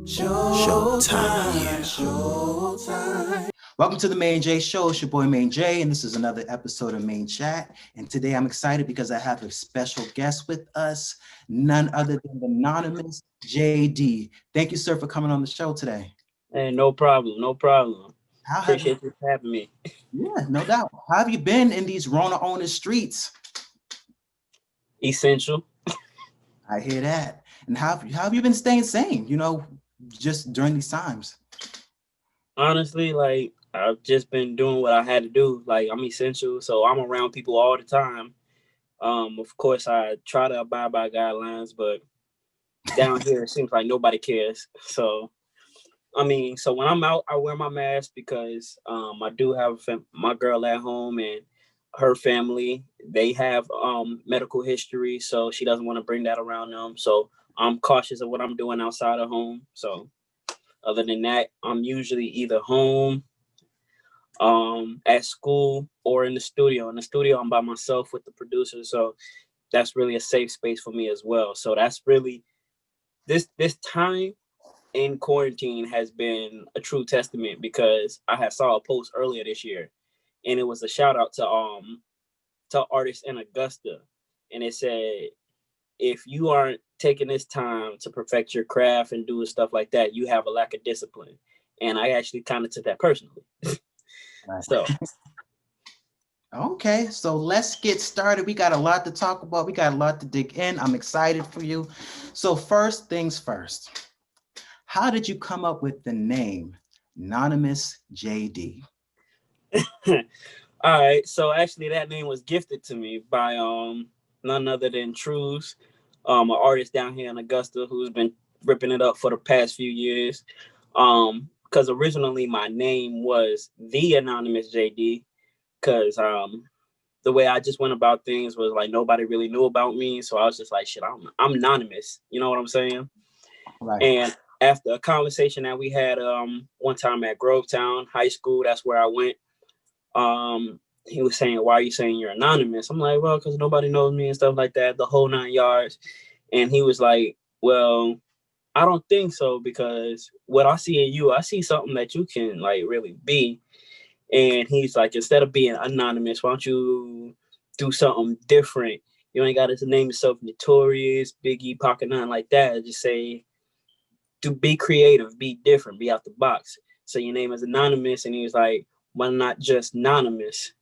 Showtime. Showtime. Welcome to the Maine-J Show. It's your boy Maine-J, and this is another episode of Maine-Chat. And today I'm excited because I have a special guest with us, none other than the Nonymous JD. Thank you, sir, for coming on the show today. Hey, no problem, no problem. How have you? Appreciate you for having me. Yeah, no doubt. How have you been in these Rona-owner streets? Essential. I hear that. And how have you been staying sane, just during these times? Honestly, like I've just been doing what I had to do. Like I'm essential, so I'm around people all the time. Of course, I try to abide by guidelines, but down here it seems like nobody cares. So so when I'm out, I wear my mask because I do have my girl at home and her family. They have medical history, so she doesn't want to bring that around them. So I'm cautious of what I'm doing outside of home. So other than that, I'm usually either home, at school, or in the studio. In the studio, I'm by myself with the producer, so that's really a safe space for me as well. So that's really this time in quarantine has been a true testament because I had saw a post earlier this year, and it was a shout out to artists in Augusta, and it said, if you aren't taking this time to perfect your craft and doing stuff like that, you have a lack of discipline. And I actually kind of took that personally. Right. So Okay, so let's get started. We got a lot to talk about. We got a lot to dig in. I'm excited for you. So first things first, how did you come up with the name Nonymous JD? all right. So actually that name was gifted to me by none other than Trues, an artist down here in Augusta who's been ripping it up for the past few years. Because originally my name was the Anonymous JD, because the way I just went about things was like nobody really knew about me, so I was just like, shit, I'm anonymous. You know what I'm saying? Right. And after a conversation that we had one time at Grovetown High School, that's where I went. He was saying, "Why are you saying you're anonymous?" I'm like, "Well, because nobody knows me and stuff like that, the whole 9 yards." And he was like, "Well, I don't think so, because what I see in you, I see something that you can like really be." And he's like, instead of being anonymous, why don't you do something different? You ain't got to name yourself Notorious, Biggie, Pocket, nothing like that. Just say, to be creative, be different, be out the box. So your name is anonymous. And he was like, why not just anonymous?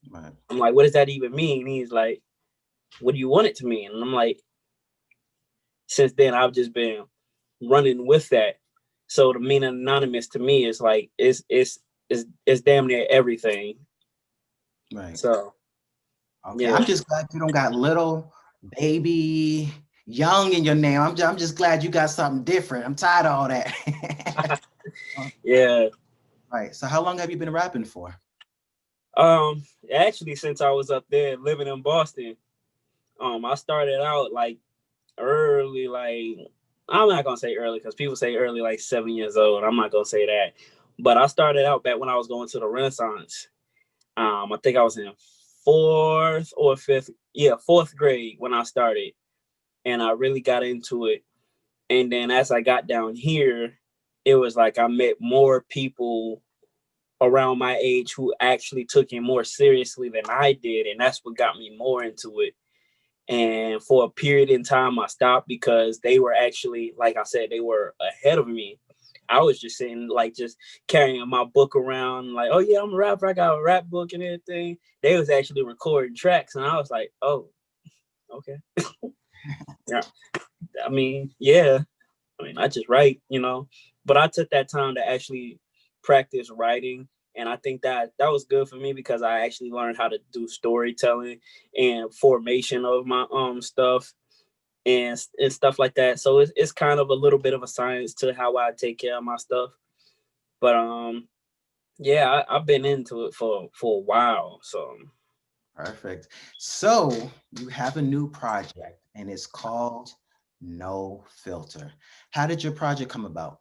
Right. I'm like, what does that even mean? He's like, what do you want it to mean? And I'm like, since then I've just been running with that. So the meaning anonymous to me is like it's damn near everything. Right. So Okay. yeah. I'm just glad you don't got little, baby, young in your name. I'm just glad you got something different. I'm tired of all that. Yeah. Right. So how long have you been rapping for? Actually, since I was up there living in Boston, I started out like early, like I'm not gonna say early because people say early like 7 years old. I'm not gonna say that, but I started out back when I was going to the Renaissance. I think I was in fourth or fifth, yeah, fourth grade when I started, and I really got into it. And then as I got down here, it was like I met more people around my age who actually took it more seriously than I did, and that's what got me more into it. And for a period in time, I stopped because they were actually, like I said, they were ahead of me. I was just sitting, like, just carrying my book around, like, oh yeah, I'm a rapper, I got a rap book and everything. They was actually recording tracks, and I was like, oh, okay. Yeah. Yeah. I just write, but I took that time to actually practice writing. And I think that was good for me because I actually learned how to do storytelling and formation of my stuff and stuff like that. So it's kind of a little bit of a science to how I take care of my stuff. But yeah, I've been into it for a while. So Perfect. So you have a new project and it's called No Filter. How did your project come about?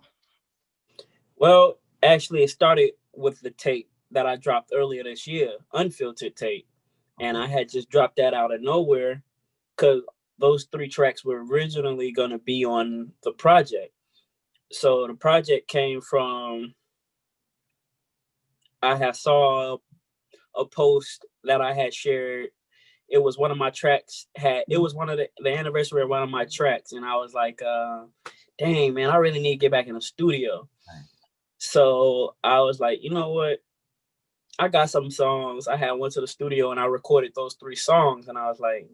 well, actually, it started with the tape that I dropped earlier this year, unfiltered tape, and Okay. I had just dropped that out of nowhere because those 3 tracks were originally going to be on the project. So the project came from, I had saw a post that I had shared. It was one of my tracks it was one of the anniversary of one of my tracks, and I was like, dang man, I really need to get back in the studio. Right. So I was like, you know what? I got some songs. I went to the studio and I recorded those 3 songs, and I was like,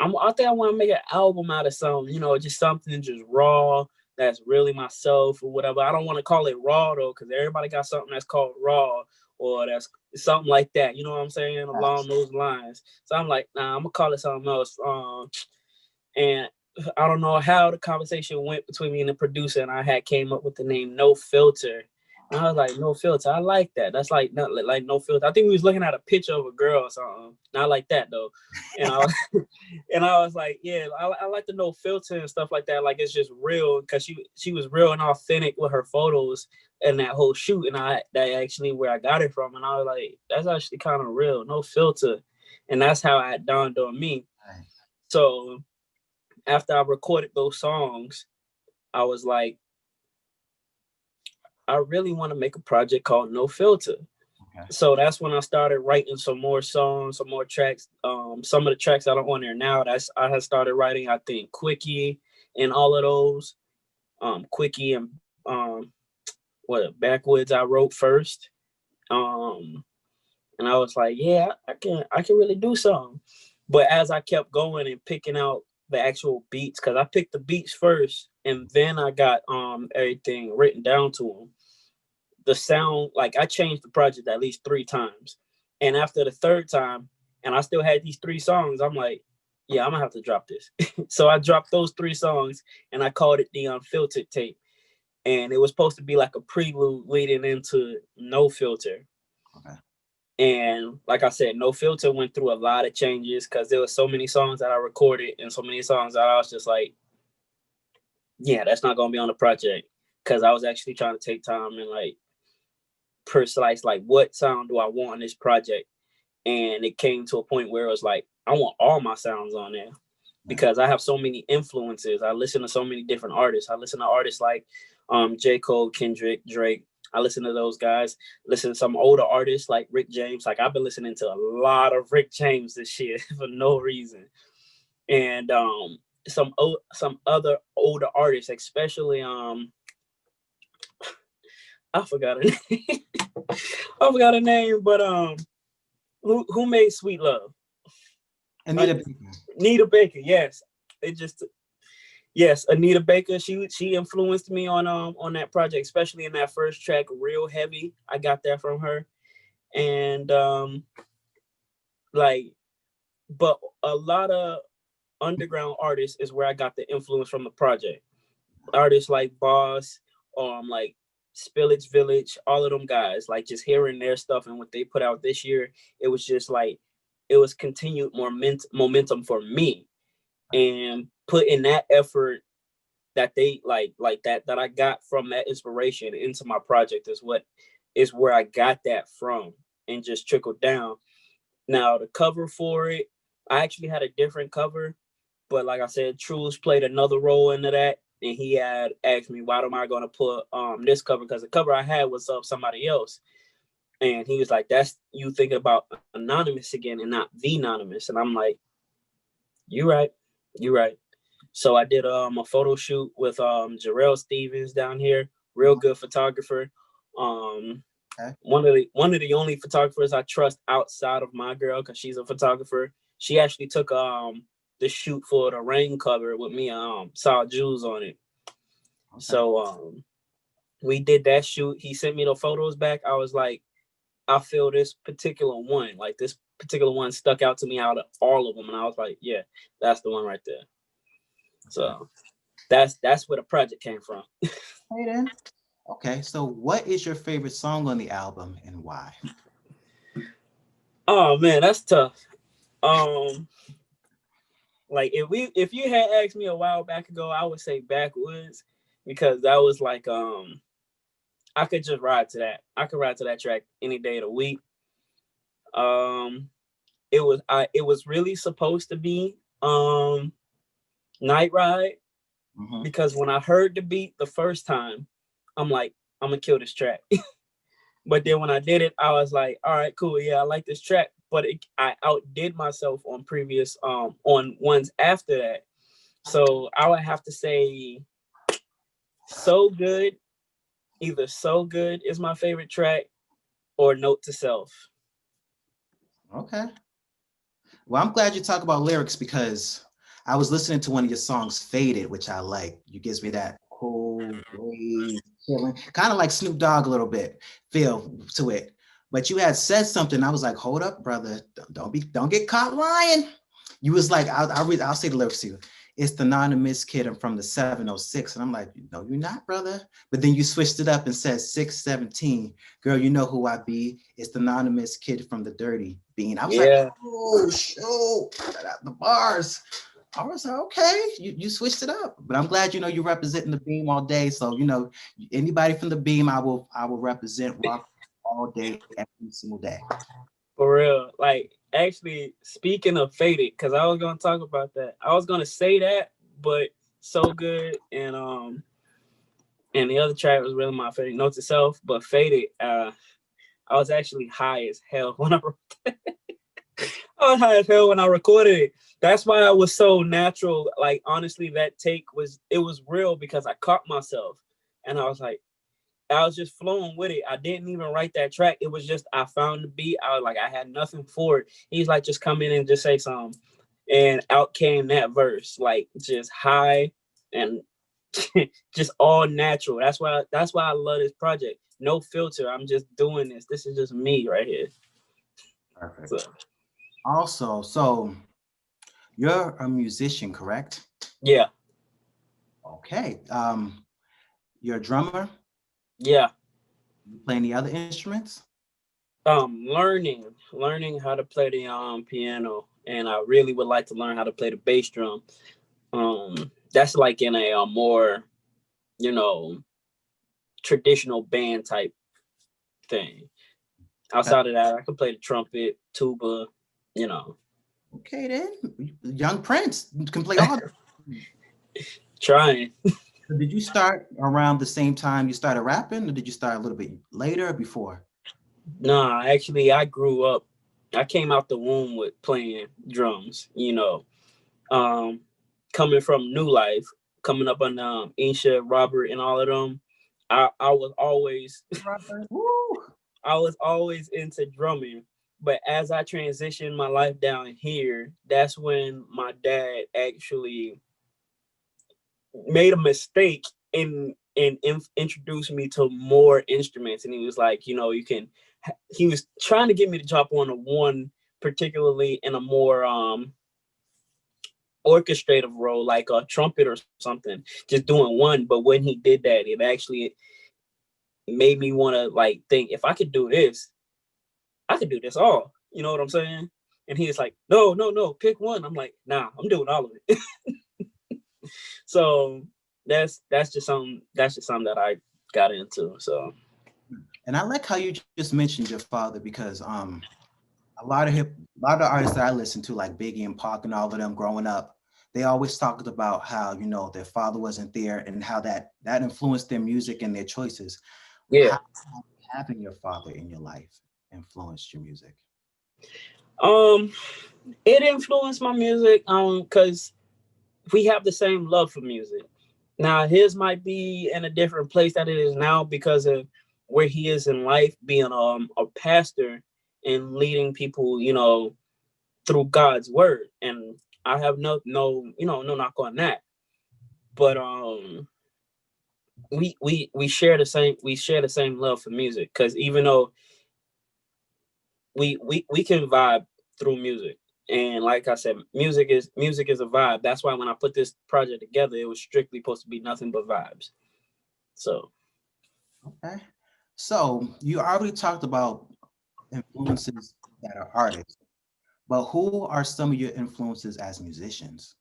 I think I want to make an album out of something, just something just raw that's really myself or whatever. I don't want to call it raw though, because everybody got something that's called raw or that's something like that. You know what I'm saying? Along those lines. So I'm like, nah, I'm gonna call it something else. And I don't know how the conversation went between me and the producer, and I had came up with the name No Filter. And I was like, No Filter. I like that. That's like not like No Filter. I think we was looking at a picture of a girl or something. Not like that though. And I was, and I was like, yeah, I like the No Filter and stuff like that. Like it's just real, because she was real and authentic with her photos and that whole shoot. And that actually where I got it from. And I was like, that's actually kind of real, No Filter. And that's how it dawned on me. Right. So after I recorded those songs, I was like, I really want to make a project called No Filter. Okay. So that's when I started writing some more songs, some more tracks. Some of the tracks that are on there now, I had started writing, I think, Quickie and all of those. Quickie and Backwoods I wrote first. And I was like, yeah, I can really do something. But as I kept going and picking out the actual beats, because I picked the beats first and then I got everything written down to them. The sound, like I changed the project at least 3 times. And after the third time, and I still had these 3 songs, I'm like, yeah, I'm gonna have to drop this. So I dropped those 3 songs and I called it the Unfiltered tape. And it was supposed to be like a prelude leading into No Filter. Okay. And like I said, No Filter went through a lot of changes because there were so many songs that I recorded and so many songs that I was just like, yeah, that's not gonna be on the project. Because I was actually trying to take time and like precise, like what sound do I want on this project? And it came to a point where it was like, I want all my sounds on there because I have so many influences. I listen to so many different artists. I listen to artists like J. Cole, Kendrick, Drake. I listen to those guys. Listen to some older artists like Rick James. Like I've been listening to a lot of Rick James this year for no reason. And some other older artists, especially I forgot her name. I forgot her name, but who made Sweet Love? Anita Baker. Anita Baker, yes. Yes, Anita Baker. She influenced me on that project, especially in that first track, Real Heavy. I got that from her. And but a lot of underground artists is where I got the influence from the project. Artists like Boss, like Spillage Village, all of them guys, like just hearing their stuff and what they put out this year, it was just like it was continued momentum for me, and putting that effort that they that I got from that inspiration into my project is where I got that from, and just trickled down. Now the cover for it, I actually had a different cover, but like I said, Truls played another role into that, and he had asked me, why am I going to put this cover? Because the cover I had was of somebody else. And he was like, that's you thinking about Anonymous again and not the Anonymous. And I'm like, you're right. You're right. So I did a photo shoot with Jarrell Stevens down here, real good photographer. One of the only photographers I trust outside of my girl, because she's a photographer. She actually took the shoot for the Rain cover with me, saw Jules on it. Okay. So we did that shoot. He sent me the photos back. I was like, I feel this particular one, like this particular one stuck out to me out of all of them. And I was like, yeah, that's the one right there. So that's where the project came from. Hey then. Okay, so what is your favorite song on the album and why? Oh man, that's tough. Like if you had asked me a while back ago, I would say Backwoods, because that was like I could just ride to that. I could ride to that track any day of the week. It was really supposed to be Night Ride, because when I heard the beat the first time, I'm like, I'm gonna kill this track. But then when I did it, I was like, all right, cool, yeah, I like this track. But I outdid myself on previous on ones after that. So I would have to say So Good, either So Good is my favorite track or Note to Self. Okay. Well, I'm glad you talk about lyrics because I was listening to one of your songs, Faded, which I like. You gives me that cool, breeze, feeling, kind of like Snoop Dogg a little bit feel to it. But you had said something. I was like, hold up, brother. Don't get caught lying. You was like, I'll say the lyrics to you. It's the Nonymous kid. I'm from the 706. And I'm like, no, you're not, brother. But then you switched it up and said 617. Girl, you know who I be. It's the Nonymous kid from the Dirty Bean. I was like, Yeah. oh, shoot, the bars. I was like, okay, you switched it up. But I'm glad, you're representing the Beam all day. So, anybody from the Beam, I will represent rock all day, every single day. For real. Like, actually, speaking of Faded, because I was gonna talk about that. I was gonna say that, but So Good and the other track was really my favorite. Note to Self, but Faded, I was actually high as hell when I wrote that. I was high as hell when I recorded it. That's why I was so natural. Like, honestly, that take was real because I caught myself and I was like, I was just flowing with it. I didn't even write that track. It was just I found the beat. I was like, I had nothing for it. He's like, just come in and just say something. And out came that verse, like just high and just all natural. That's why I love this project. No filter. I'm just doing this. This is just me right here. Perfect. So, Also, so you're a musician, correct? yeah. Okay. You're a drummer. Yeah. You play any other instruments? Learning how to play the piano, and I really would like to learn how to play the bass drum. That's like in a more, you know, traditional band type thing. Okay. Outside of that, I can play the trumpet, tuba, you know. Okay, then. Young Prince can play all. Trying. Did you start around the same time you started rapping, or did you start a little bit later or before? Nah, actually, I grew up. I came out the womb with playing drums. Um, coming from New Life, coming up on Insha, Robert, and all of them. I was always Woo! I was always into drumming. But as I transitioned my life down here, that's when my dad actually made a mistake in introduced me to more instruments, and he was like, he was trying to get me to drop on a one, particularly in a more orchestrative role like a trumpet or something, just doing one. But when he did that, it actually made me want to like think, if I could do this, I could do this all, you know what I'm saying? And he's like, no, pick one. I'm like, nah, I'm doing all of it. So that's just something that I got into. So, And I like how you just mentioned your father because a lot of artists that I listen to, like Biggie and Pac and all of them growing up, they always talked about how, their father wasn't there and how that influenced their music and their choices. yeah. How having your father in your life influenced your music? um it influenced my music because we have the same love for music. Now his might be in a different place that it is now because of where he is in life, being a pastor and leading people, through God's word. And I have no knock on that. But we share the same love for music, because even though we can vibe through music. And like I said, music is a vibe. That's why when I put this project together, it was strictly supposed to be nothing but vibes. So, Okay. So you already talked about influences that are artists, but who are some of your influences as musicians?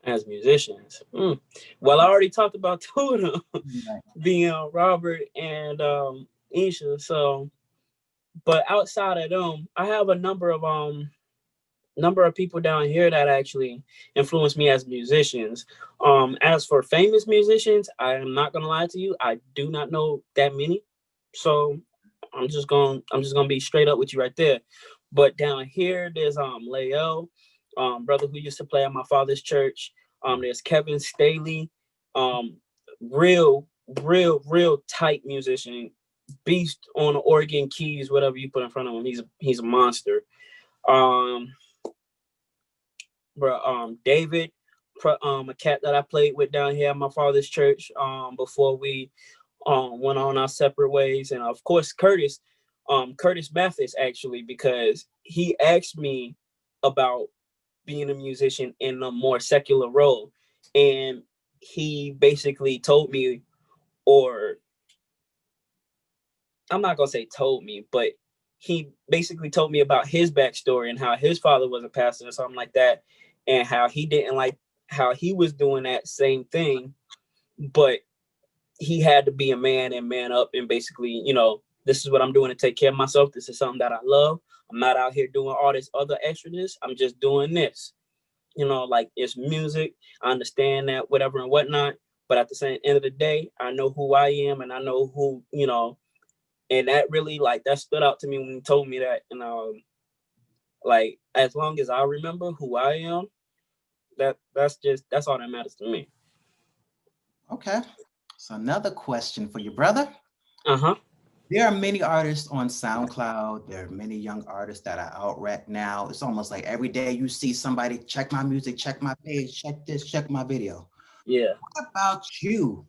as musicians, well, I already talked about two of them, Right. being Robert and Isha. So, but outside of them, I have a number of number of people down here that actually influenced me as musicians. As for famous musicians, I am not gonna lie to you, I do not know that many. So I'm just gonna be straight up with you right there. But down here, there's Lael, brother who used to play at my father's church. There's Kevin Staley, um, real, real tight musician, beast on the organ, keys, whatever you put in front of him. He's a monster. Um, bro, David, a cat that I played with down here at my father's church. Before we went on our separate ways, and of course Curtis Mathis, actually, because he asked me about being a musician in a more secular role, and he basically told me, or I'm not gonna say told me, but he basically told me about his backstory and how his father was a pastor or something like that, and how he didn't like how he was doing that same thing, but he had to be a man and man up and basically, this is what I'm doing to take care of myself. This is something that I love. I'm not out here doing all this other extraness. I'm just doing this. Like, it's music. I understand that, whatever and whatnot. But at the same end of the day, I know who I am, and I know who, and that really, like, that stood out to me when he told me that. And like, as long as I remember who I am, that's all that matters to me. Okay. So another question for you, brother. Uh-huh. There are many artists on SoundCloud. There are many young artists that are out right now. It's almost like every day you see somebody check my music, check my page, check this, check my video. Yeah. What about you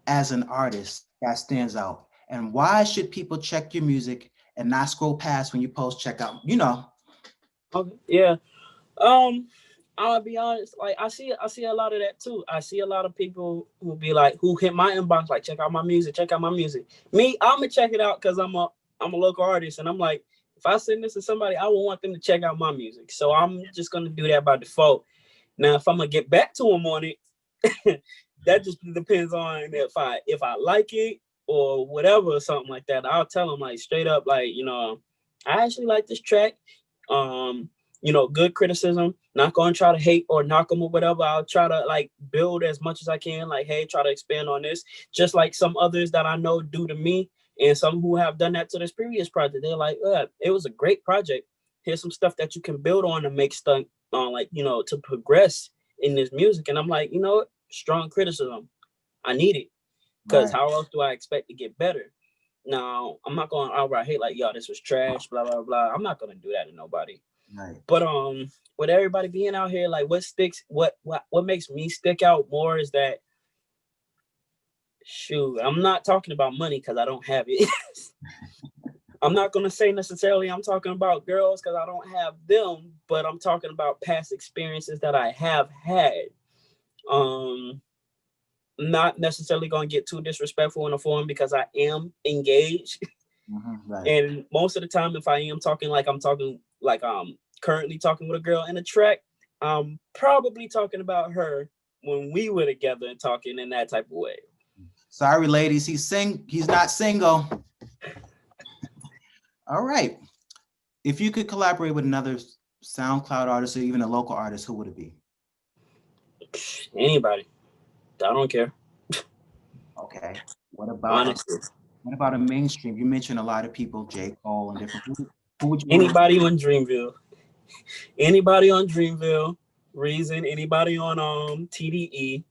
as an artist that stands out? And why should people check your music and not scroll past when you post check out, Okay. Yeah. Um, I'll be honest. Like, I see a lot of that too. I see a lot of people who hit my inbox like, check out my music, check out my music. Me, I'm gonna check it out because I'm a local artist, and I'm like, if I send this to somebody, I will want them to check out my music. So I'm just gonna do that by default. Now, if I'm gonna get back to them on it, that just depends on if I like it or whatever or something like that. I'll tell them, like, straight up, like, I actually like this track. Um, good criticism. Not gonna try to hate or knock them or whatever. I'll try to, like, build as much as I can. Like, hey, try to expand on this. Just like some others that I know do to me, and some who have done that to this previous project. They're like, it was a great project. Here's some stuff that you can build on to make stuff on, like, to progress in this music. And I'm like, strong criticism. I need it, because right, how else do I expect to get better? Now, I'm not going to outright hate like, yo, this was trash, blah blah blah. I'm not gonna do that to nobody. right. But with everybody being out here, like, what makes me stick out more is that, shoot, I'm not talking about money because I don't have it. I'm not gonna say necessarily I'm talking about girls because I don't have them, but I'm talking about past experiences that I have had. Um, not necessarily going to get too disrespectful in the forum because I am engaged. Right. And most of the time, if I am talking like I'm talking like currently talking with a girl in a track, I'm probably talking about her when we were together and talking in that type of way. Sorry, ladies, he's not single. All right. If you could collaborate with another SoundCloud artist or even a local artist, who would it be? Anybody. I don't care. Okay. What about Honestly. what about a mainstream? You mentioned a lot of people, J. Cole and different. Who would you want to? Anybody on Dreamville. Anybody on Dreamville. Reason. Anybody on TDE.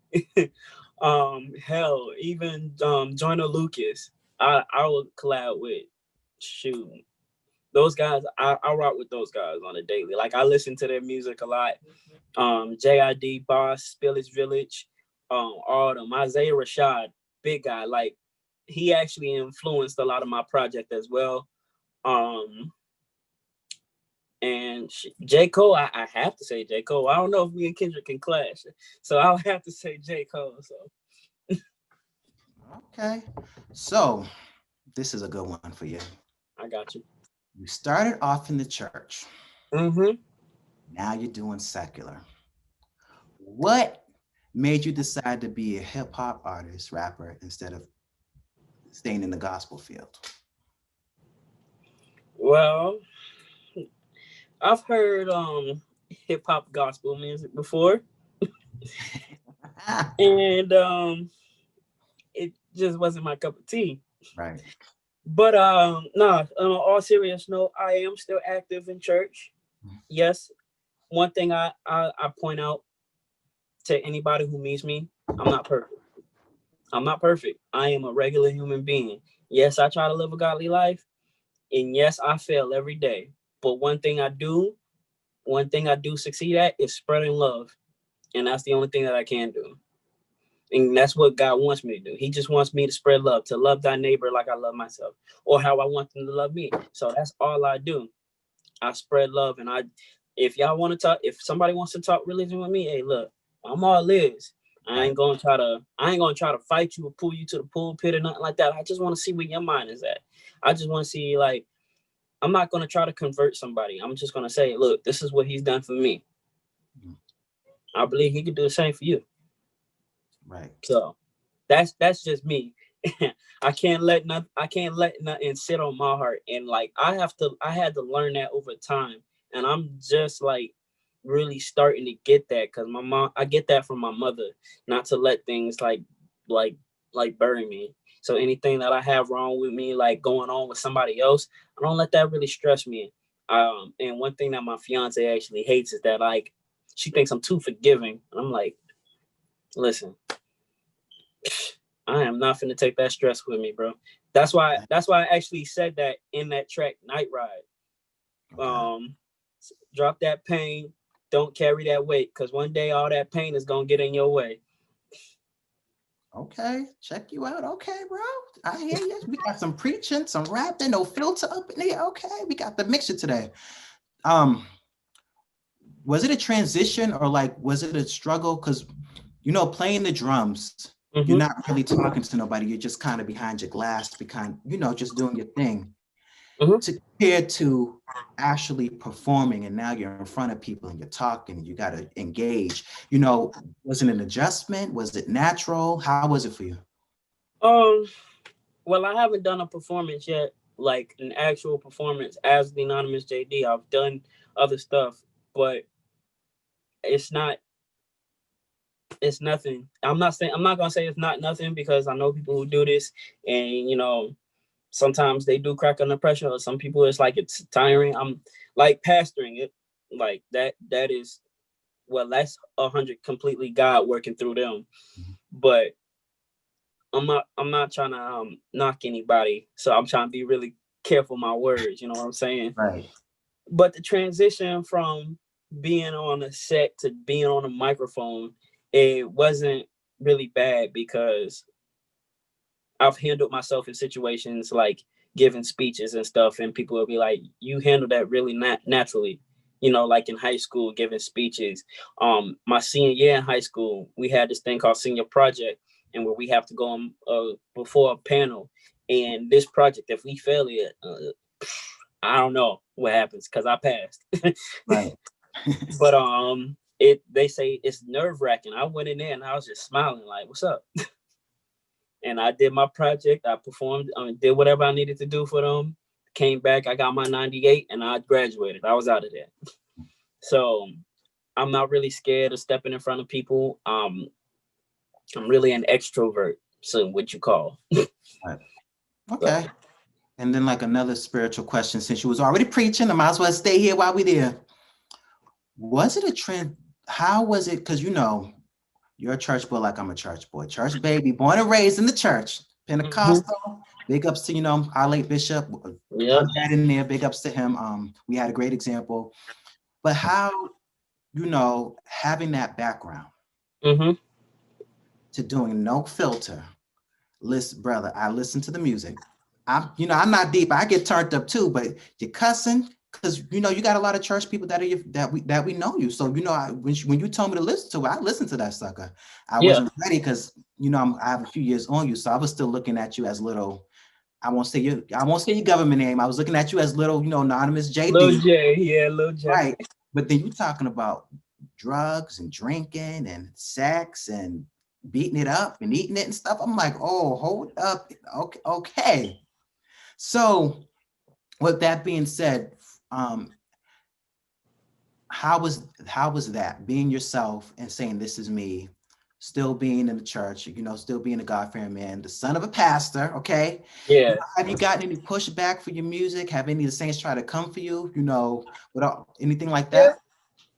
Hell, even Joyner Lucas. I would collab with. Shoot. Those guys, I rock with those guys on a daily. Like, I listen to their music a lot. JID, Boss, Spillage Village, all of them. Isaiah Rashad, big guy. Like, he actually influenced a lot of my project as well. And J. Cole, I have to say J. Cole. I don't know if me and Kendrick can clash, so I'll have to say J. Cole. So Okay. So this is a good one for you. I got you. You started off in the church. Mm-hmm. Now you're doing secular. What made you decide to be a hip hop artist, rapper, instead of staying in the gospel field? Well, I've heard hip hop gospel music before, and it just wasn't my cup of tea. Right. But nah, on all serious note, I am still active in church. Yes, one thing I point out to anybody who meets me, I'm not perfect. I'm not perfect. I am a regular human being. Yes, I try to live a godly life, and yes, I fail every day. But one thing I do succeed at is spreading love, and that's the only thing that I can do. And that's what God wants me to do. He just wants me to spread love, to love thy neighbor like I love myself, or how I want them to love me. So that's all I do. I spread love, and if y'all want to talk, if somebody wants to talk religion with me, hey, look, I'm all ears. Right. I ain't gonna try to fight you or pull you to the pulpit or nothing like that. I just want to see where your mind is at. I just want to see, like, I'm not gonna try to convert somebody. I'm just gonna say, look, this is what he's done for me. I believe he could do the same for you. Right. So that's just me. I can't let nothing sit on my heart. And like I had to learn that over time. And I'm just like really starting to get that because my mom I get that from my mother, not to let things like like bury me. So anything that I have wrong with me, like going on with somebody else, I don't let that really stress me. And one thing that my fiance actually hates is that like she thinks I'm too forgiving. And I'm like, listen, I am not finna take that stress with me, bro. That's why I actually said that in that track, Night Ride. Okay. Um, drop that pain, don't carry that weight, because one day all that pain is gonna get in your way. Okay. Check you out. Okay, bro. I hear you. We got some preaching, some rapping, no filter up in here. Okay. We got the mixture today. Um, was it a transition or like was it a struggle? Because playing the drums, you're Mm-hmm. not really talking to nobody. You're just kind of behind your glass, behind, just doing your thing. Mm-hmm. To compare to actually performing and now you're in front of people and you're talking and you got to engage, was it an adjustment? Was it natural? How was it for you? Um, well, I haven't done a performance yet, like an actual performance as the Anonymous JD. I've done other stuff, but it's not it's nothing. I'm not gonna say it's not nothing because I know people who do this and sometimes they do crack under pressure, or some people it's like it's tiring. I'm like pastoring it, like that is well, that's 100 completely God working through them. But I'm not trying to knock anybody, so I'm trying to be really careful my words. You know what I'm saying? Right. But the transition from being on a set to being on a microphone, it wasn't really bad because I've handled myself in situations like giving speeches and stuff, and people will be like, "You handle that really naturally." Like in high school, giving speeches. My senior year in high school, we had this thing called senior project, and where we have to go on before a panel. And this project, if we fail it, I don't know what happens because I passed. Right. But they say it's nerve wracking. I went in there and I was just smiling like, "What's up?" And I did my project. I performed, did whatever I needed to do for them. Came back, I got my 98, and I graduated. I was out of there. So I'm not really scared of stepping in front of people. I'm really an extrovert, so what you call. Right. So, Okay. And then like another spiritual question, since you was already preaching, I might as well stay here while we there. Was it a trend? How was it? Because you're a church boy like I'm a church boy. Church baby, born and raised in the church. Pentecostal. Big ups to, our late bishop. yeah. Plug that in there. Big ups to him. We had a great example. But how, having that background Mm-hmm. to doing no filter. Listen, brother, I listen to the music. I'm not deep. I get turned up too, but you're cussing because you got a lot of church people that we know you. So when you told me to listen to it, I listened to that sucker. I Yeah. wasn't ready because I have a few years on you, so I was still looking at you as little. I won't say your government name. I was looking at you as little, Anonymous Lil JD, J. Yeah, Lil J. right? But then you talking about drugs and drinking and sex and beating it up and eating it and stuff. I'm like, oh, hold up. Okay, okay. So with that being said, um, how was that being yourself and saying this is me, still being in the church, still being a God-fearing man, the son of a pastor, okay? Yeah. Have you gotten any pushback for your music? Have any of the saints try to come for you, without anything like Yeah. that?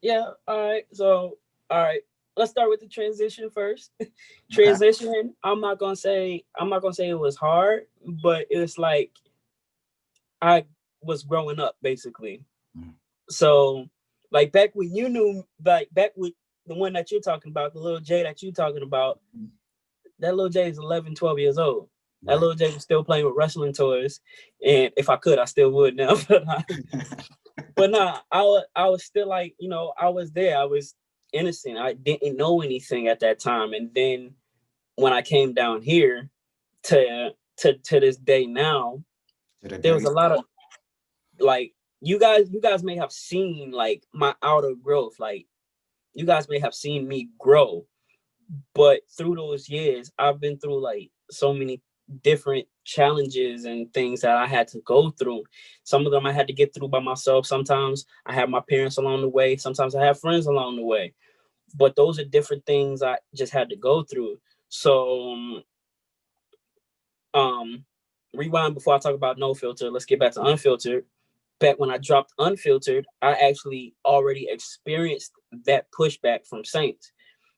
Yeah. All right. So, all right. Let's start with the transition first. Okay. Transition. I'm not gonna say it was hard, but it's like I was growing up basically. Mm. So, like back when you knew, like back with the one that you're talking about, the little J that you're talking about, that little J is 11, 12 years old. That Right. little J was still playing with wrestling toys, and if I could, I still would now. But nah, I was still like, I was there. I was innocent. I didn't know anything at that time. And then when I came down here to this day now, To the there was dirty. a lot of like you guys may have seen like my outer growth. Like you guys may have seen me grow, but through those years, I've been through like so many different challenges and things that I had to go through. Some of them I had to get through by myself. Sometimes I had my parents along the way. Sometimes I have friends along the way. But those are different things I just had to go through. So, um, rewind before I talk about no filter. Let's get back to unfiltered. Back when I dropped unfiltered, I actually already experienced that pushback from saints,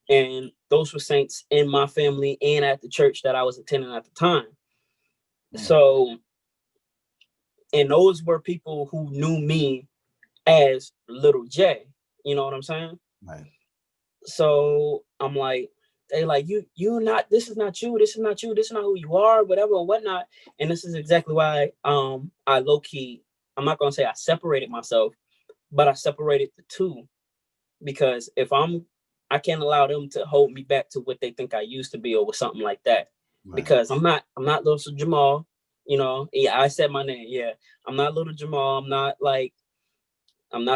and those were saints in my family and at the church that I was attending at the time. Mm. So, and those were people who knew me as Little J. You know what I'm saying? Right. So I'm like, they like you not. This is not you. This is not you. This is not who you are. Whatever and whatnot. And this is exactly why I low key. I'm not gonna say I separated myself, but I separated the two, because if I can't allow them to hold me back to what they think I used to be or something like that, Right. because I'm not little Jamal. Yeah, I said my name. Yeah, I'm not little Jamal. I'm not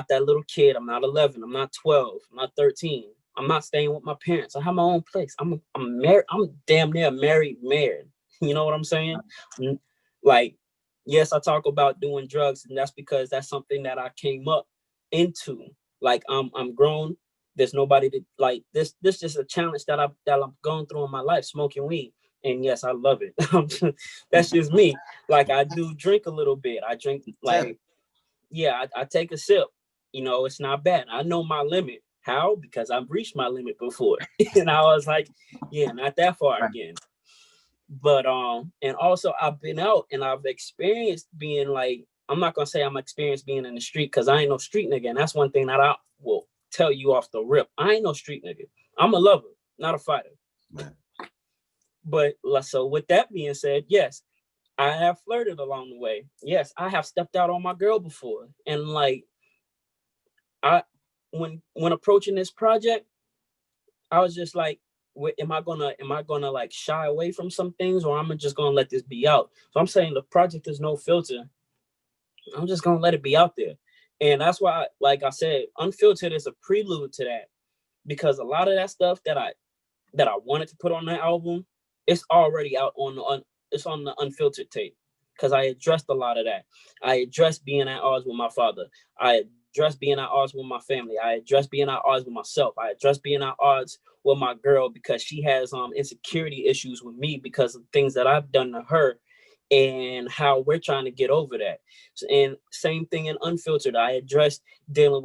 that little kid. I'm not 11. I'm not 12. I'm not 13. I'm not staying with my parents. I have my own place. I'm married. I'm damn near married. You know what I'm saying? Like, yes, I talk about doing drugs, and that's because that's something that I came up into. Like, I'm grown. There's nobody to like this. This is a challenge that I'm going through in my life, smoking weed. And yes, I love it. That's just me. Like, I do drink a little bit. I drink Tip. like, yeah, I take a sip. It's not bad. I know my limit. How? Because I've reached my limit before. And I was like, yeah, not that far Right. again. But and also I've been out and I've experienced being like, I'm not gonna say I'm experienced being in the street, because I ain't no street nigga. And that's one thing that I will tell you off the rip. I ain't no street nigga. I'm a lover, not a fighter. Right. But so with that being said, yes, I have flirted along the way. Yes, I have stepped out on my girl before. And like, I when approaching this project, I was just like, am I gonna like shy away from some things, or I'm just gonna let this be out? So I'm saying the project is no filter. I'm just gonna let it be out there. And that's why, like I said, unfiltered is a prelude to that, because a lot of that stuff that I wanted to put on that album, it's already out on it's on the unfiltered tape, because I addressed a lot of that. I addressed being at odds with my father. I addressed being at odds with my family. I addressed being at odds with myself. I addressed being at odds with my girl, because she has insecurity issues with me because of things that I've done to her, and how we're trying to get over that. And same thing in unfiltered. I addressed dealing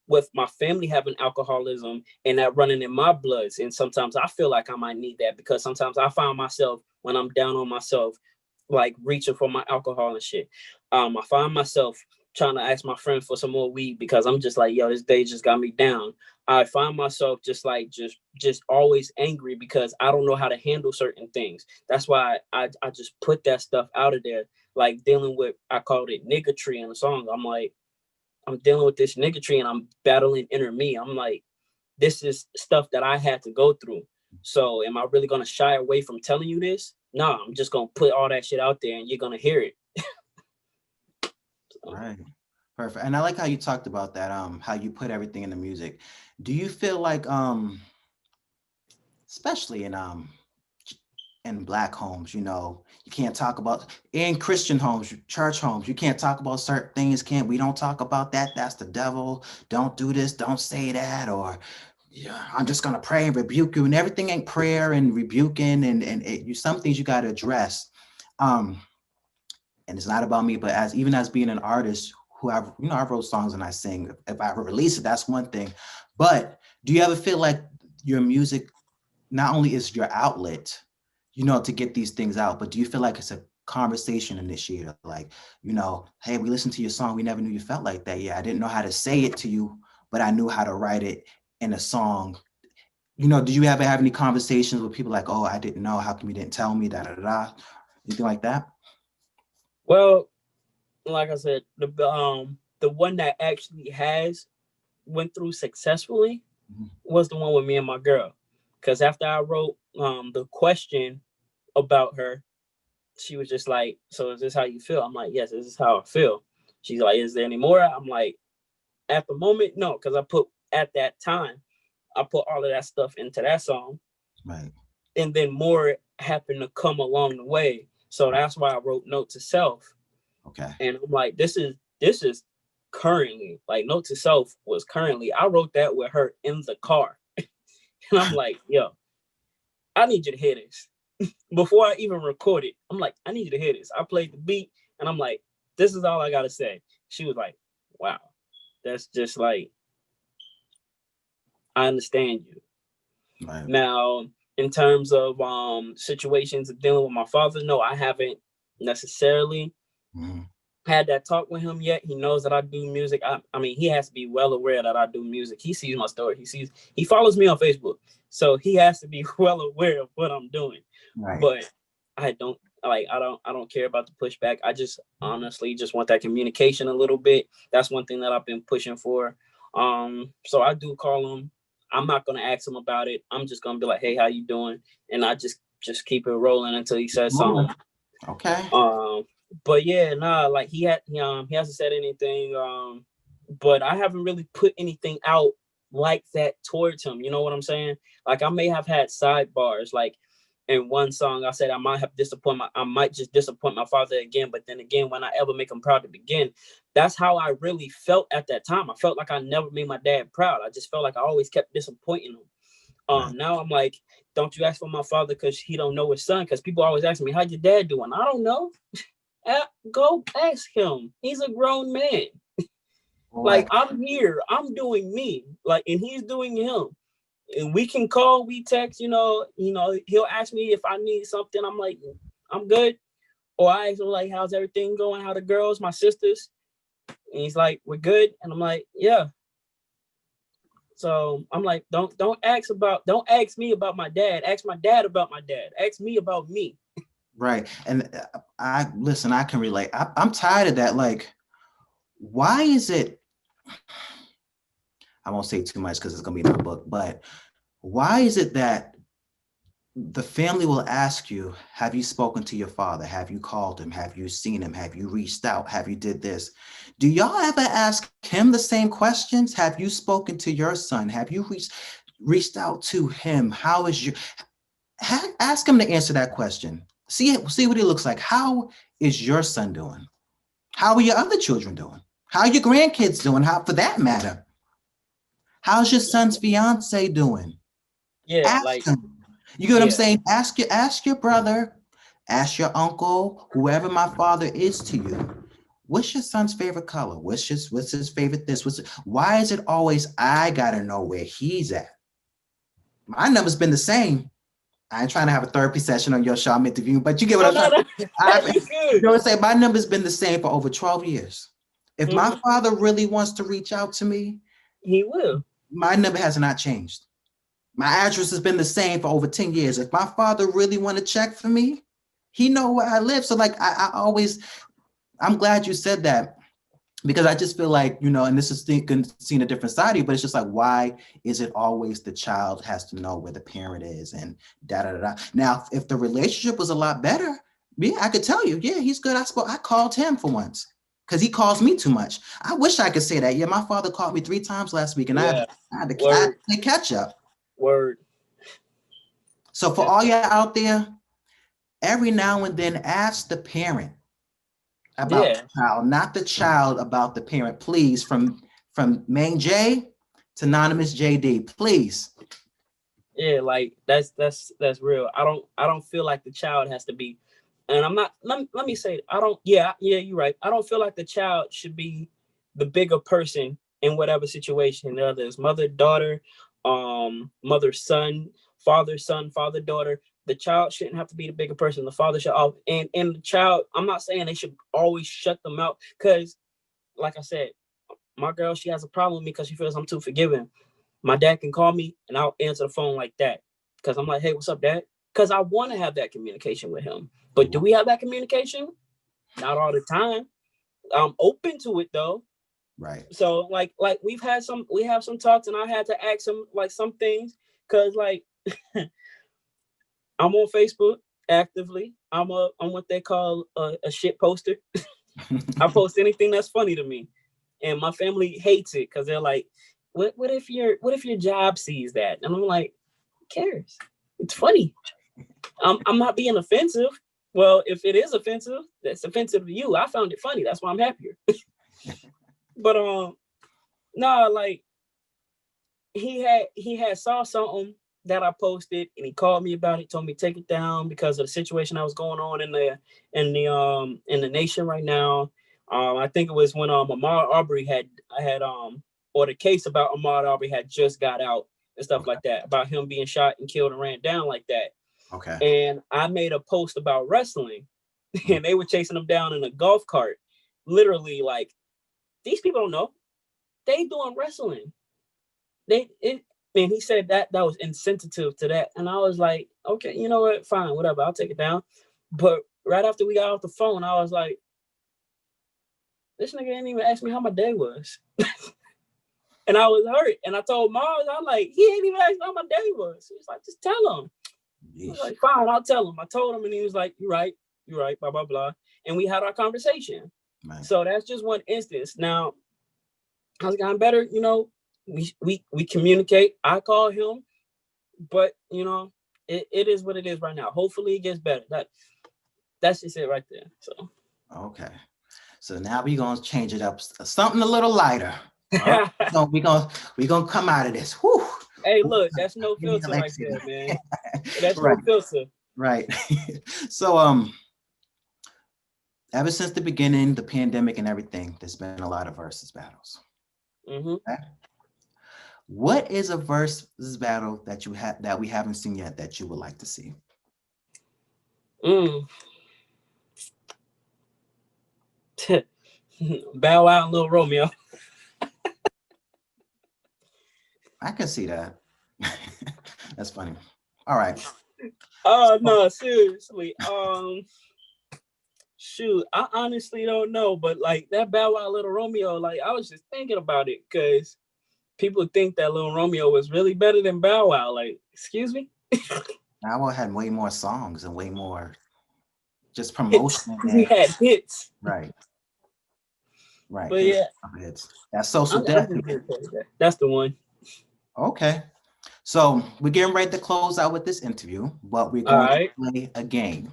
with my family having alcoholism and that running in my bloods. And sometimes I feel like I might need that, because sometimes I find myself when I'm down on myself, like reaching for my alcohol and shit. I find myself trying to ask my friend for some more weed, because I'm just like, yo, this day just got me down. I find myself just like just always angry because I don't know how to handle certain things. That's why I just put that stuff out of there, like dealing with, I called it niggatry in the song. I'm like, I'm dealing with this niggatry and I'm battling inner me. I'm like, this is stuff that I had to go through. So am I really gonna shy away from telling you this? No, I'm just gonna put all that shit out there and you're gonna hear it. So, Right. Perfect. And I like how you talked about that, how you put everything in the music. Do you feel like, especially in in Black homes, you know, you can't talk about in Christian homes, church homes, you can't talk about certain things. We don't talk about that. That's the devil. Don't do this. Don't say that. Or yeah, I'm just gonna pray and rebuke you. And everything ain't prayer and rebuking, some things you got to address. Um, and it's not about me, but as even as being an artist who I wrote songs and I sing. If I ever release it, that's one thing. But do you ever feel like your music not only is your outlet, to get these things out, but do you feel like it's a conversation initiator? Like, hey, we listened to your song. We never knew you felt like that. Yeah, I didn't know how to say it to you, but I knew how to write it in a song. Do you ever have any conversations with people like, oh, I didn't know. How come you didn't tell me? Da da da. Anything like that? Well, like I said, the one that actually has went through successfully was the one with me and my girl. Because after I wrote the question about her, she was just like, so is this how you feel? I'm like, yes, this is how I feel. She's like, is there any more? I'm like, at the moment, no, because at that time, I put all of that stuff into that song. Right. And then more happened to come along the way. So that's why I wrote Note to Self. Okay. And I'm like, this is currently, like Note to Self was currently, I wrote that with her in the car. And I'm like, yo, I need you to hear this. Before I even record it, I'm like, I need you to hear this. I played the beat and I'm like, this is all I got to say. She was like, wow, that's just like, I understand you. Right. Now, in terms of situations of dealing with my father, no, I haven't necessarily had that talk with him yet. He knows that I do music. I mean, he has to be well aware that I do music. He sees my story. He follows me on Facebook. So he has to be well aware of what I'm doing. Right. But I don't care about the pushback. I just honestly just want that communication a little bit. That's one thing that I've been pushing for. So I do call him. I'm not gonna ask him about it. I'm just gonna be like, hey, how you doing? And I just keep it rolling until he says something. Okay. But yeah, nah, like he hasn't said anything. But I haven't really put anything out like that towards him. You know what I'm saying? Like I may have had sidebars, like in one song I said I might just disappoint my father again, but then again, when I ever make him proud to begin, that's how I really felt at that time. I felt like I never made my dad proud. I just felt like I always kept disappointing him. Right. Now I'm like, don't you ask for my father because he don't know his son? Because people always ask me, how's your dad doing? I don't know. Go ask him. He's a grown man. Like I'm here, I'm doing me, like, and he's doing him. And we can call, we text, he'll ask me if I need something. I'm like, I'm good. Or I ask him like, how's everything going? How the girls, my sisters? And he's like, we're good. And I'm like, yeah. So I'm like, don't ask me about my dad. Ask my dad about my dad. Ask me about me. Right. And I can relate. I'm tired of that. Like, why is it, I won't say too much because it's going to be in the book, but why is it that the family will ask you, have you spoken to your father? Have you called him? Have you seen him? Have you reached out? Have you did this? Do y'all ever ask him the same questions? Have you spoken to your son? Have you reached out to him? How is ask him to answer that question. See what he looks like. How is your son doing? How are your other children doing? How are your grandkids doing? How, for that matter, how's your son's fiance doing? Yeah, ask him. You get what I'm saying? Ask your brother, ask your uncle, whoever my father is to you. What's your son's favorite color? What's his favorite this? Why is it always I gotta know where he's at? My number's been the same. I ain't trying to have a therapy session on your show I'm interviewing, but you get what I'm trying to you know what I'm saying? My number's been the same for over 12 years. If my father really wants to reach out to me, he will. My number has not changed. My address has been the same for over 10 years. If my father really want to check for me, he know where I live. So like I'm glad you said that, because I just feel like, and this is seeing a different side of you, but it's just like, why is it always the child has to know where the parent is and da da da. Now, if the relationship was a lot better, yeah, I could tell you, yeah, he's good. I called him for once because he calls me too much. I wish I could say that. Yeah, my father called me 3 times last week, and I had to play catch up. Word. So for all y'all out there, every now and then ask the parent about Yeah. the child, not the child about the parent. Please, from Maine J to Nonymous JD, please. Yeah, like that's real. I don't feel like the child has to be, and I'm not. Let me say, I don't. Yeah, you're right. I don't feel like the child should be the bigger person in whatever situation. Whether it's mother, daughter, mother, son, father, daughter. The child shouldn't have to be the bigger person. The father should all and the child. I'm not saying they should always shut them out because, like I said, my girl, she has a problem with me because she feels I'm too forgiving. My dad can call me and I'll answer the phone like that because I'm like, hey, what's up, dad? Because I want to have that communication with him. But do we have that communication? Not all the time. I'm open to it though. Right. So like we have some talks and I had to ask him like some things because like I'm on Facebook actively. I'm what they call a shit poster. I post anything that's funny to me, and my family hates it because they're like, what if your job sees that?" And I'm like, "Who cares? It's funny. I'm not being offensive. Well, if it is offensive, that's offensive to you. I found it funny. That's why I'm happier." But no, like he had saw something that I posted and he called me about it, told me to take it down because of the situation that was going on in the nation right now. I think it was when Ahmaud Arbery had or the case about Ahmaud Arbery had just got out and stuff Okay. like that, about him being shot and killed and ran down like that. Okay. And I made a post about wrestling and they were chasing him down in a golf cart. Literally, like, these people don't know. They doing wrestling. And he said that was insensitive to that. And I was like, okay, you know what? Fine, whatever. I'll take it down. But right after we got off the phone, I was like, this nigga didn't even ask me how my day was. And I was hurt. And I told Mars, I'm like, he ain't even asked me how my day was. He was like, just tell him. I was like, fine, I'll tell him. I told him and he was like, you're right, blah, blah, blah. And we had our conversation. Right. So that's just one instance. Now, has gotten better, we communicate. I call him, but it is what it is right now. Hopefully it gets better. That's just it right there. So Okay. So now we're gonna change it up. Something a little lighter. All right. So we're gonna come out of this. Whew. hey, look, that's no filter right there, man. That's Right. no filter. Right. So ever since the beginning, the pandemic and everything, there's been a lot of versus battles. Mm-hmm. Okay? What is a versus battle that you have that we haven't seen yet that you would like to see? Bow Wow and Lil Romeo. I can see that. That's funny. All right. Oh no, seriously. Shoot, I honestly don't know, but like that Bow Wow Little Romeo, like I was just thinking about it because people think that Lil Romeo was really better than Bow Wow. Like, excuse me? Bow Wow had way more songs and way more just Hits. promotion. He had hits. Right. Right. But yeah, That's social I'm death. just gonna say that. That's the one. Okay. So we're getting ready to close out with this interview, but we're All going right. to play a game.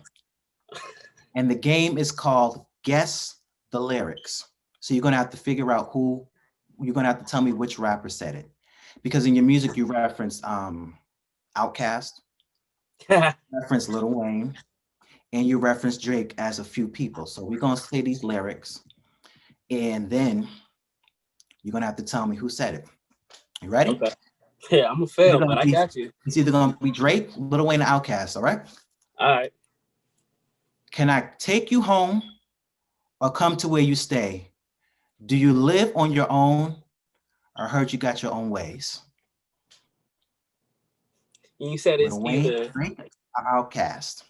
And the game is called Guess the Lyrics. So you're going to have to figure out you're going to have to tell me which rapper said it. Because in your music, you reference Outkast, reference Lil Wayne, and you reference Drake as a few people. So we're going to say these lyrics, and then you're going to have to tell me who said it. You ready? Okay. Yeah, I'm gonna fail, but I got you. It's either going to be Drake, Lil Wayne, or Outkast, all right? All right. Can I take you home or come to where you stay? Do you live on your own or heard you got your own ways? You said it's Lil Wayne, either. Drake, or Outkast?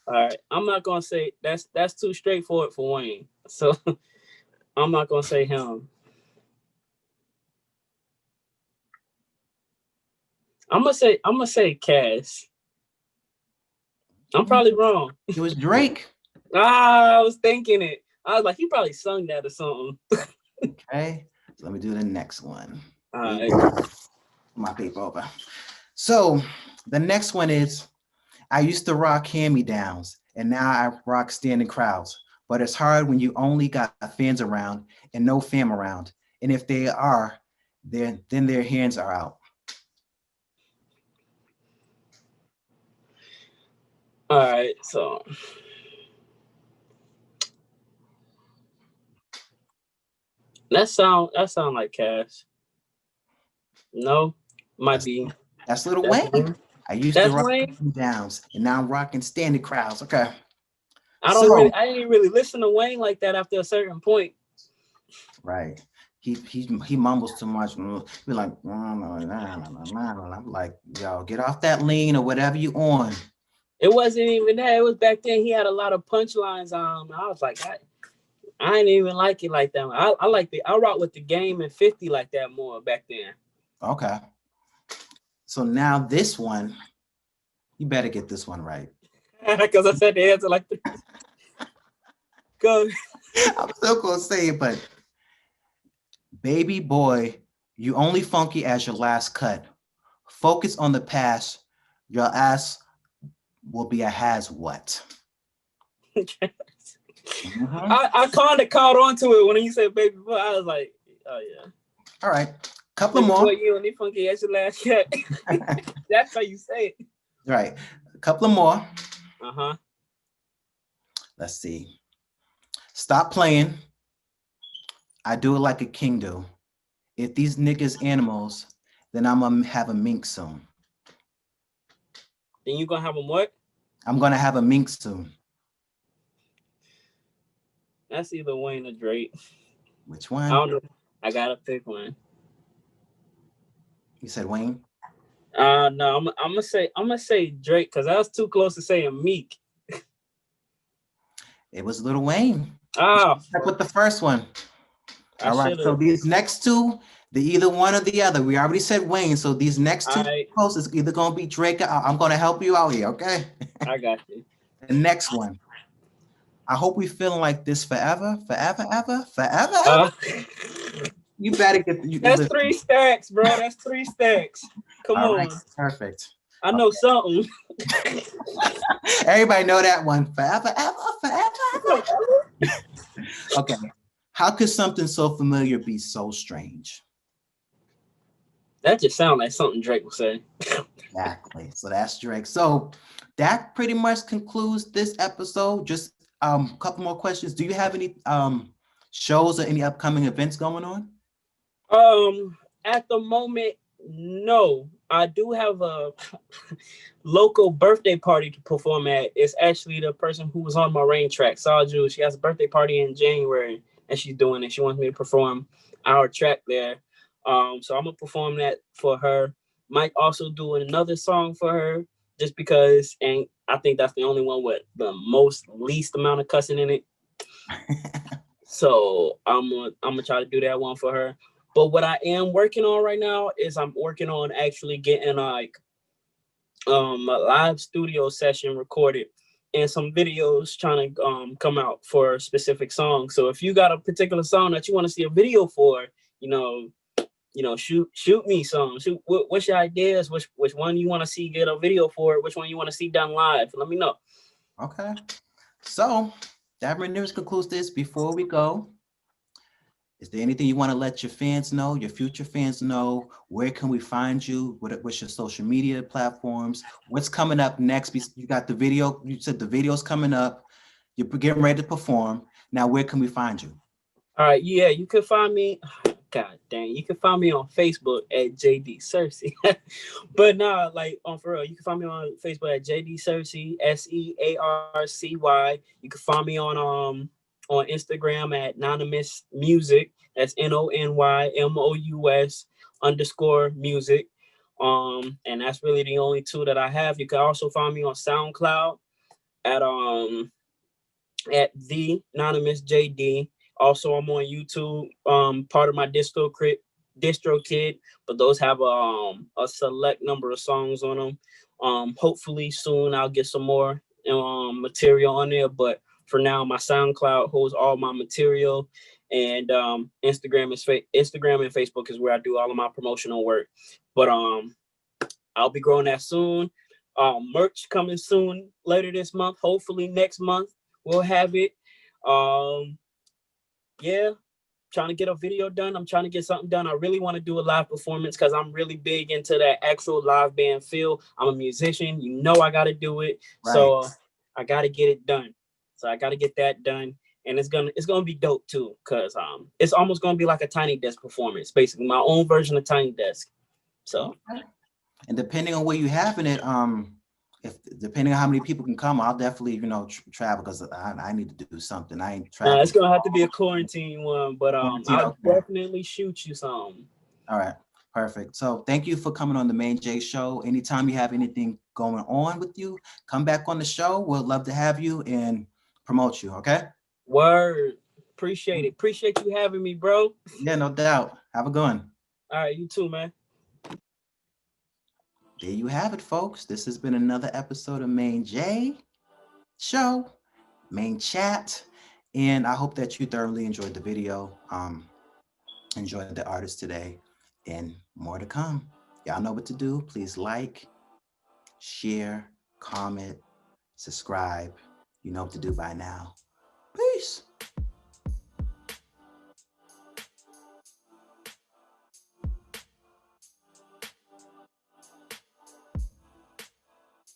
All right. I'm not gonna say that's too straightforward for Wayne. So I'm not gonna say him. I'm gonna say Cass. I'm probably wrong. It was Drake. I was thinking it. I was like, he probably sung that or something. Okay, so let me do the next one. All right. My paper over. So the next one is, I used to rock hand-me-downs, and now I rock standing crowds. But it's hard when you only got fans around and no fam around. And if they are, then their hands are out. All right, so that sound like Cash. No, might That's be. that's Little That's Wayne. Wayne. I used to That's rock Wayne. hand-me-downs, and now I'm rocking standing crowds. Okay. I So, didn't really listen to Wayne like that after a certain point. right. He mumbles too much. Be like, "Nah, nah, nah, nah, nah, nah, nah." I'm like, yo, get off that lean or whatever you on. It wasn't even that. It was back then. He had a lot of punchlines. I was like, I didn't even like it like that. I like I rock with the Game and 50 like that more back then. Okay. So now this one, you better get this one right. Because I said the answer like this. Go. I'm still gonna say it, but baby boy, you only funky as your last cut. Focus on the past. Your ass will be a has what. Mhm. I kind of caught on to it when you said baby boy. I was like, oh yeah. All right, couple Baby more. boy, you only funky as your last cat. That's how you say it. Right, a couple more. Uh-huh. Let's see. Stop playing. I do it like a king do. If these niggas animals, then I'm gonna have a mink soon. Then you gonna have them what? I'm gonna have a mink soon. That's either Wayne or Drake. Which I one? don't know. I gotta pick one. You said Wayne. No, I'm gonna say Drake because I was too close to saying Meek. It was Little Wayne. Ah, Stuck with the first one. I All right. should So have. these next two, the either one or the other. We already said Wayne. So these next two I posts is either gonna be Drake. I'm gonna help you out here. Okay. I got you. The next one. I hope we feeling like this forever, forever, ever, forever, ever. Uh, You better get you that's listen. 3 stacks, bro. That's 3 stacks. Come All right. on. Perfect. I know something. Everybody know that one. Forever, ever, forever, ever. Okay. How could something so familiar be so strange? That just sounds like something Drake would say. Exactly. So that's Drake. So that pretty much concludes this episode. Just a couple more questions. Do you have any shows or any upcoming events going on? At the moment, no. I do have a local birthday party to perform at. It's actually the person who was on my rain track, Saju. She has a birthday party in January, and she's doing it. She wants me to perform our track there. So I'm gonna perform that for her. Might also do another song for her, just because, and I think that's the only one with the most least amount of cussing in it. So I'm gonna try to do that one for her. But what I am working on right now is I'm working on actually getting like a live studio session recorded and some videos trying to come out for a specific song. So if you got a particular song that you want to see a video for, you know, shoot me some. Shoot, what's your ideas? Which one you want to see get a video for? Which one you want to see done live? Let me know. Okay. So that news concludes this. Before we go, is there anything you want to let your fans know, your future fans know? Where can we find you? What's your social media platforms? What's coming up next? You got the video. You said the video's coming up. You're getting ready to perform. Now, where can we find you? All right, yeah, you can find me. God dang, you can find me on Facebook at JD Cersei. But nah, like on for real, you can find me on Facebook at JD Cersei, SEARCY. You can find me on Instagram at Nonymous Music. That's NONYMOUS _music. And that's really the only two that I have. You can also find me on SoundCloud at the Nonymous JD. Also, I'm on YouTube, part of my DistroKid, but those have a select number of songs on them. Hopefully soon I'll get some more material on there, but for now my SoundCloud holds all my material, and Instagram and Facebook is where I do all of my promotional work. But I'll be growing that soon. Merch coming soon later this month. Hopefully next month we'll have it. Um, yeah, trying to get a video done. I'm trying to get something done. I really want to do a live performance because I'm really big into that actual live band feel. I'm a musician. You know I got to do it. Right. So I got to get it done. So I got to get that done. And it's gonna be dope too, cause it's almost gonna be like a Tiny Desk performance, basically my own version of Tiny Desk. So Okay. And depending on where you having it, if depending on how many people can come, I'll definitely, travel because I need to do something. I ain't it's traveled. gonna have to be a quarantine one, but Quarantine, I'll okay. definitely shoot you some. All right. Perfect. So thank you for coming on the Main J Show. Anytime you have anything going on with you, come back on the show. We'll love to have you and promote you. Okay. Word, appreciate it. Appreciate you having me, bro. Yeah, no doubt. Have a good one. All right, you too, man. There you have it, folks. This has been another episode of Main J Show, Main Chat. And I hope that you thoroughly enjoyed the video. Enjoyed the artist today, and more to come. Y'all know what to do. Please like, share, comment, subscribe. You know what to do by now. Peace.